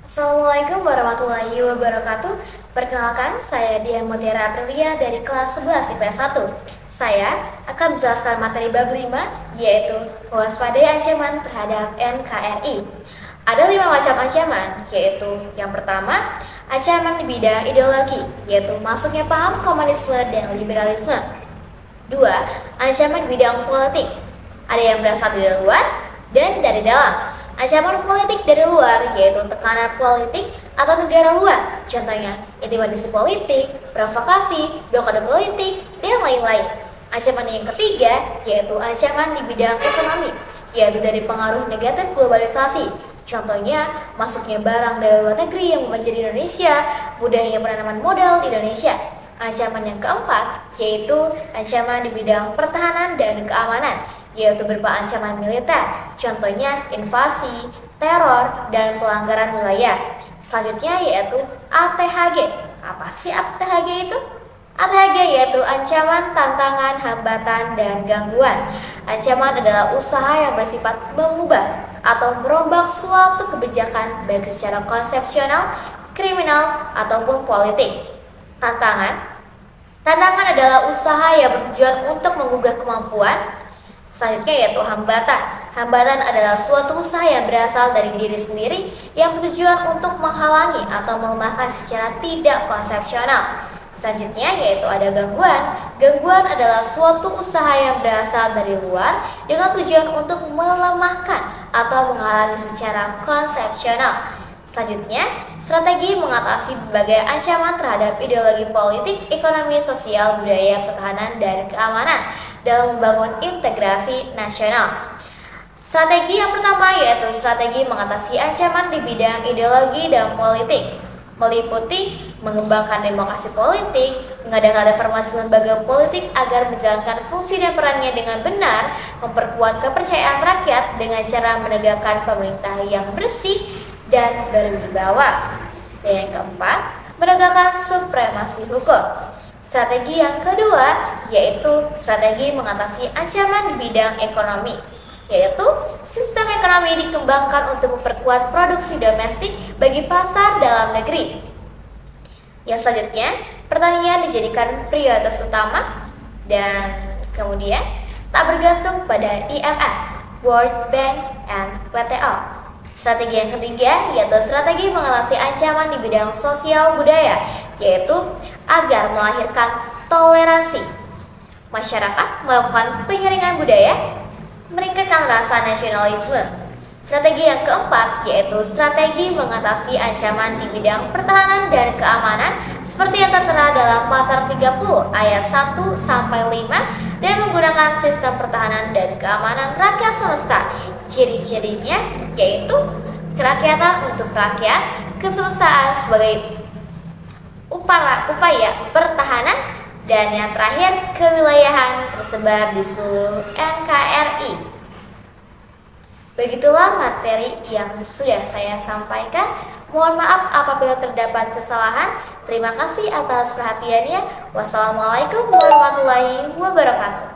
Assalamualaikum warahmatullahi wabarakatuh. Perkenalkan, saya Dian Mutiara Aprilia dari kelas 11 IPS 1. Saya akan menjelaskan materi bab 5, yaitu mewaspadai ancaman terhadap NKRI. Ada 5 macam ancaman, yaitu yang pertama, ancaman di bidang ideologi, yaitu masuknya paham komunisme dan liberalisme. 2. Ancaman di bidang politik, ada yang berasal dari luar dan dari dalam. Ancaman politik dari luar yaitu tekanan politik atau negara luar, contohnya intimidasi politik, provokasi, blokade politik, dan lain-lain. Ancaman yang ketiga yaitu ancaman di bidang ekonomi, yaitu dari pengaruh negatif globalisasi, contohnya masuknya barang dari luar negeri yang membanjiri Indonesia, mudahnya penanaman modal di Indonesia. Ancaman yang keempat yaitu ancaman di bidang pertahanan dan keamanan, yaitu berupa ancaman militer, contohnya invasi, teror, dan pelanggaran wilayah. Selanjutnya yaitu ATHG. Apa sih ATHG itu? ATHG yaitu ancaman, tantangan, hambatan, dan gangguan. Ancaman adalah usaha yang bersifat mengubah atau merombak suatu kebijakan baik secara konsepsional, kriminal, ataupun politik. Tantangan adalah usaha yang bertujuan untuk menggugah kemampuan. Selanjutnya yaitu hambatan. Hambatan adalah suatu usaha yang berasal dari diri sendiri yang bertujuan untuk menghalangi atau melemahkan secara tidak konsepsional. Selanjutnya yaitu ada gangguan. Gangguan adalah suatu usaha yang berasal dari luar dengan tujuan untuk melemahkan atau menghalangi secara konsepsional. Selanjutnya, strategi mengatasi berbagai ancaman terhadap ideologi politik, ekonomi, sosial, budaya, pertahanan, dan keamanan dalam membangun integrasi nasional. Strategi yang pertama yaitu strategi mengatasi ancaman di bidang ideologi dan politik, meliputi mengembangkan demokrasi politik, mengadakan reformasi lembaga politik agar menjalankan fungsi dan perannya dengan benar, memperkuat kepercayaan rakyat dengan cara menegakkan pemerintah yang bersih dan berwibawa. Dan yang keempat, menegakkan supremasi hukum. Strategi yang kedua yaitu strategi mengatasi ancaman di bidang ekonomi, yaitu sistem ekonomi dikembangkan untuk memperkuat produksi domestik bagi pasar dalam negeri. Yang selanjutnya, pertanian dijadikan prioritas utama dan kemudian tak bergantung pada IMF, World Bank, dan WTO. Strategi yang ketiga yaitu strategi mengatasi ancaman di bidang sosial budaya, yaitu agar melahirkan toleransi. Masyarakat melakukan penyaringan budaya, meningkatkan rasa nasionalisme. Strategi yang keempat yaitu strategi mengatasi ancaman di bidang pertahanan dan keamanan seperti yang tertera dalam pasal 30 ayat 1 sampai 5 dan menggunakan sistem pertahanan dan keamanan rakyat semesta. Ciri-cirinya yaitu kerakyatan untuk rakyat, kesemestaan sebagai upaya pertahanan, dan yang terakhir kewilayahan tersebar di seluruh NKRI. Begitulah materi yang sudah saya sampaikan. Mohon maaf apabila terdapat kesalahan. Terima kasih atas perhatiannya. Wassalamualaikum warahmatullahi wabarakatuh.